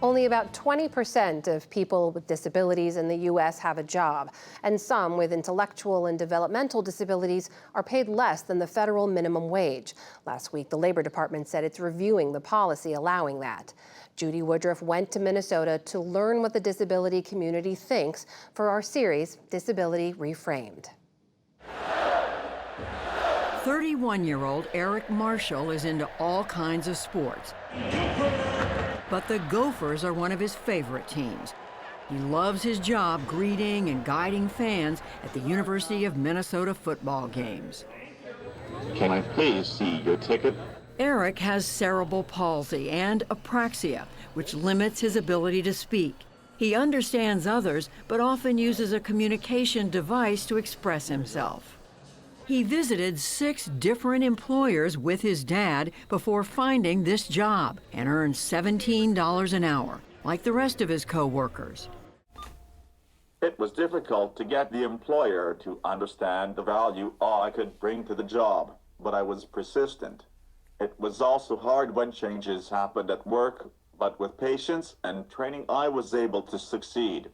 Only about 20% of people with disabilities in the U.S. have a job, and some with intellectual and developmental disabilities are paid less than the federal minimum wage. Last week, the Labor Department said it's reviewing the policy allowing that. Judy Woodruff went to Minnesota to learn what the disability community thinks for our series, Disability Reframed. 31-year-old Eric Marshall is into all kinds of sports. But the Gophers are one of his favorite teams. He loves his job greeting and guiding fans at the University of Minnesota football games. Can I please see your ticket? Eric has cerebral palsy and apraxia, which limits his ability to speak. He understands others, but often uses a communication device to express himself. He visited 6 different employers with his dad before finding this job and earned $17 an hour, like the rest of his co-workers. It was difficult to get the employer to understand the value I could bring to the job, but I was persistent. It was also hard when changes happened at work, but with patience and training, I was able to succeed.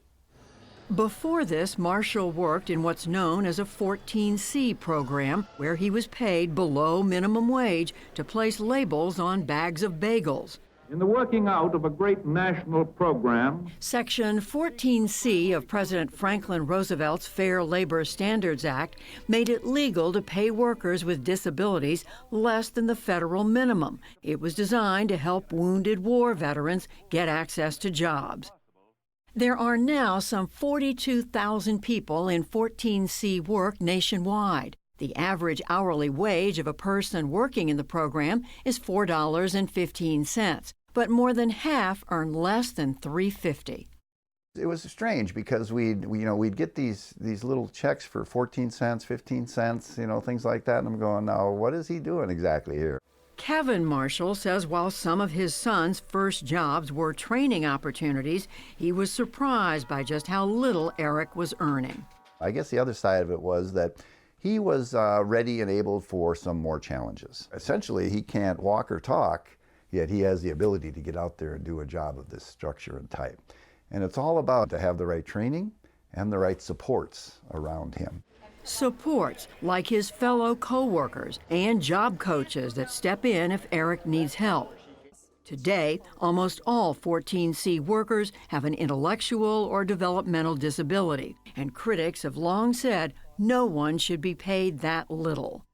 Before this, Marshall worked in what's known as a 14C program, where he was paid below minimum wage to place labels on bags of bagels. In the working out of a great national program, Section 14C of President Franklin Roosevelt's Fair Labor Standards Act made it legal to pay workers with disabilities less than the federal minimum. It was designed to help wounded war veterans get access to jobs. There are now some 42,000 people in 14C work nationwide. The average hourly wage of a person working in the program is $4.15, but more than half earn less than $3.50. It was strange because we'd get these little checks for 14 cents, 15 cents, things like that, and I'm going, now what is he doing exactly here? Kevin Marshall says while some of his son's first jobs were training opportunities, he was surprised by just how little Eric was earning. I guess the other side of it was that he was ready and able for some more challenges. Essentially, he can't walk or talk, yet he has the ability to get out there and do a job of this structure and type. And it's all about to have the right training and the right supports around him. Supports like his fellow co-workers and job coaches that step in if Eric needs help. Today, almost all 14C workers have an intellectual or developmental disability, and critics have long said no one should be paid that little.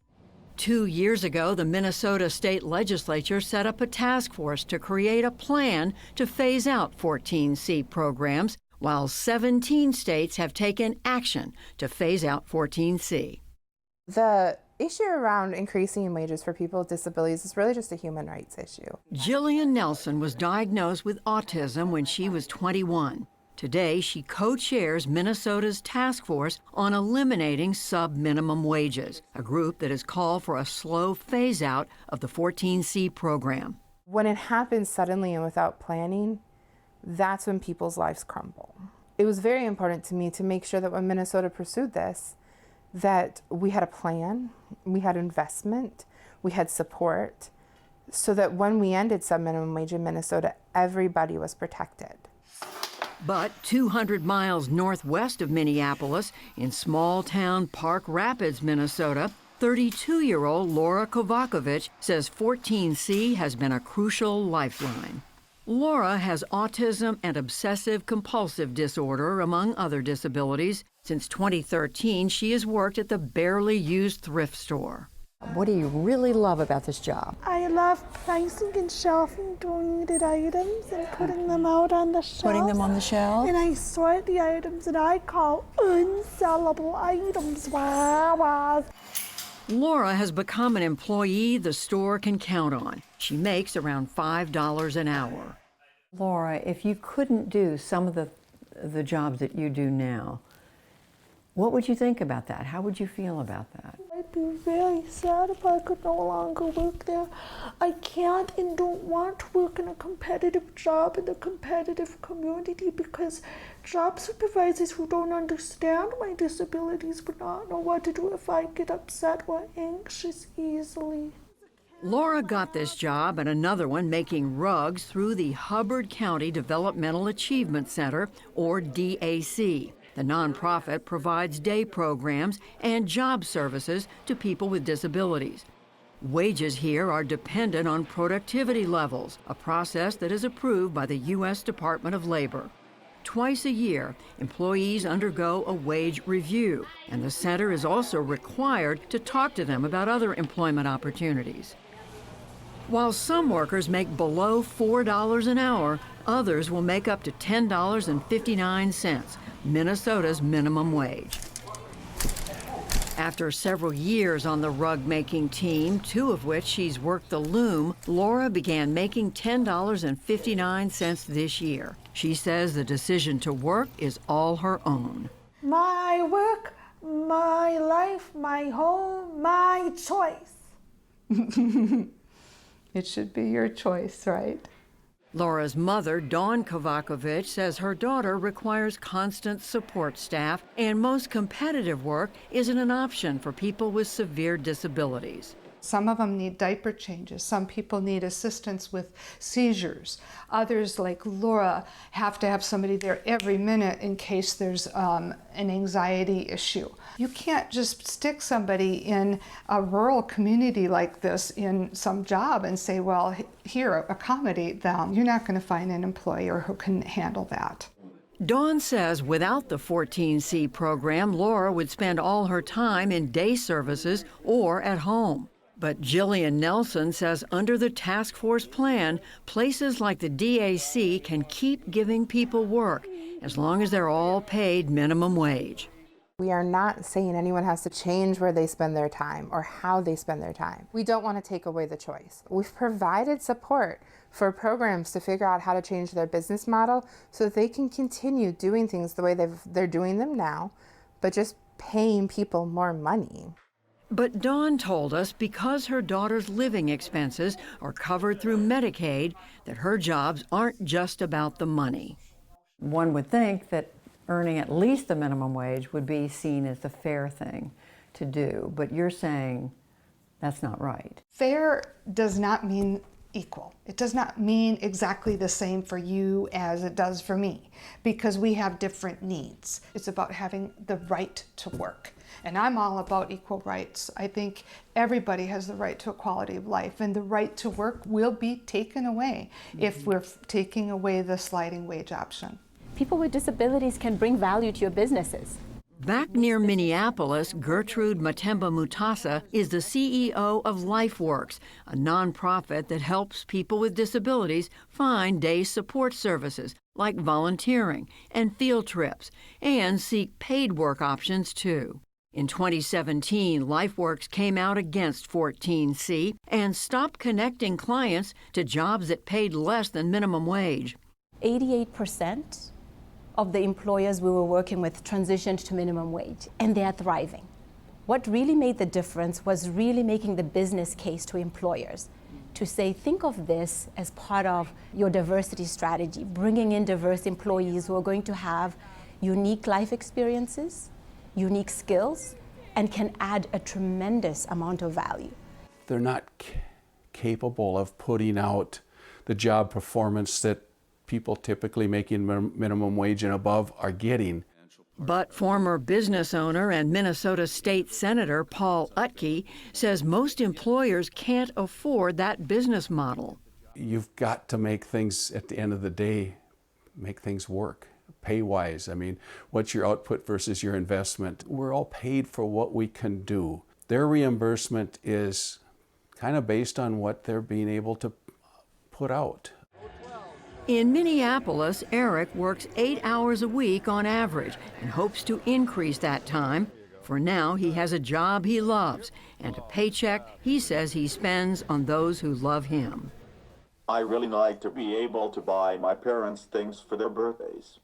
2 years ago, the Minnesota State Legislature set up a task force to create a plan to phase out 14C programs, while 17 states have taken action to phase out 14C. The issue around increasing wages for people with disabilities is really just a human rights issue. Jillian Nelson was diagnosed with autism when she was 21. Today, she co-chairs Minnesota's task force on eliminating sub-minimum wages, a group that has called for a slow phase-out of the 14C program. When it happens suddenly and without planning, that's when people's lives crumble. It was very important to me to make sure that when Minnesota pursued this, that we had a plan, we had investment, we had support, so that when we ended sub-minimum wage in Minnesota, everybody was protected. But 200 miles northwest of Minneapolis, in small-town Park Rapids, Minnesota, 32-year-old Laura Kovakovich says 14C has been a crucial lifeline. Laura has autism and obsessive-compulsive disorder, among other disabilities. Since 2013, she has worked at the barely used thrift store. What do you really love about this job? I love pricing and shelving donated items and putting them out on the shelf. Putting them on the shelf? And I sort the items that I call unsellable items. Wow. Laura has become an employee the store can count on. She makes around $5 an hour. Laura, if you couldn't do some of the jobs that you do now, what would you think about that? How would you feel about that? I'd be very sad if I could no longer work there. I can't and don't want to work in a competitive job in a competitive community because job supervisors who don't understand my disabilities would not know what to do if I get upset or anxious easily. Laura got this job and another one making rugs through the Hubbard County Developmental Achievement Center, or DAC. The nonprofit provides day programs and job services to people with disabilities. Wages here are dependent on productivity levels, a process that is approved by the U.S. Department of Labor. Twice a year, employees undergo a wage review, and the center is also required to talk to them about other employment opportunities. While some workers make below $4 an hour, others will make up to $10.59, Minnesota's minimum wage. After several years on the rug-making team, 2 of which she's worked the loom, Laura began making $10.59 this year. She says the decision to work is all her own. My work, my life, my home, my choice. It should be your choice, right? Laura's mother, Dawn Kovakovich, says her daughter requires constant support staff, and most competitive work isn't an option for people with severe disabilities. Some of them need diaper changes. Some people need assistance with seizures. Others, like Laura, have to have somebody there every minute in case there's an anxiety issue. You can't just stick somebody in a rural community like this in some job and say, well, here, accommodate them. You're not going to find an employer who can handle that. Dawn says without the 14C program, Laura would spend all her time in day services or at home. But Jillian Nelson says under the task force plan, places like the DAC can keep giving people work as long as they're all paid minimum wage. We are not saying anyone has to change where they spend their time or how they spend their time. We don't want to take away the choice. We've provided support for programs to figure out how to change their business model so that they can continue doing things the way they're doing them now, but just paying people more money. But Dawn told us because her daughter's living expenses are covered through Medicaid, that her jobs aren't just about the money. One would think that earning at least the minimum wage would be seen as the fair thing to do, but you're saying that's not right. Fair does not mean equal. It does not mean exactly the same for you as it does for me, because we have different needs. It's about having the right to work. And I'm all about equal rights. I think everybody has the right to a quality of life, and the right to work will be taken away if we're taking away the sliding wage option. People with disabilities can bring value to your businesses. Back near Minneapolis, Gertrude Matemba Mutasa is the CEO of LifeWorks, a nonprofit that helps people with disabilities find day support services like volunteering and field trips, and seek paid work options too. In 2017, LifeWorks came out against 14C and stopped connecting clients to jobs that paid less than minimum wage. 88% of the employers we were working with transitioned to minimum wage, and they are thriving. What really made the difference was really making the business case to employers to say, think of this as part of your diversity strategy, bringing in diverse employees who are going to have unique life experiences, unique skills, and can add a tremendous amount of value. They're not capable of putting out the job performance that people typically making minimum wage and above are getting. But former business owner and Minnesota State Senator Paul Utke says most employers can't afford that business model. You've got to make things, at the end of the day, make things work. Pay-wise, I mean, what's your output versus your investment? We're all paid for what we can do. Their reimbursement is kind of based on what they're being able to put out. In Minneapolis, Eric works 8 hours a week on average and hopes to increase that time. For now, he has a job he loves and a paycheck he says he spends on those who love him. I really like to be able to buy my parents things for their birthdays.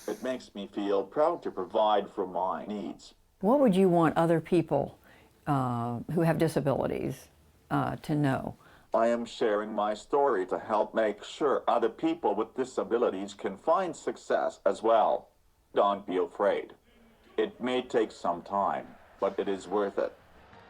It makes me feel proud to provide for my needs. What would you want other people who have disabilities to know? I am sharing my story to help make sure other people with disabilities can find success as well. Don't be afraid. It may take some time, but it is worth it.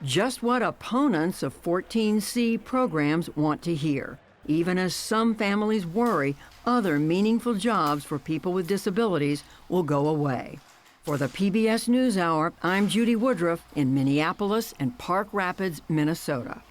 Just what opponents of 14C programs want to hear, even as some families worry other meaningful jobs for people with disabilities will go away. For the PBS NewsHour, I'm Judy Woodruff in Minneapolis and Park Rapids, Minnesota.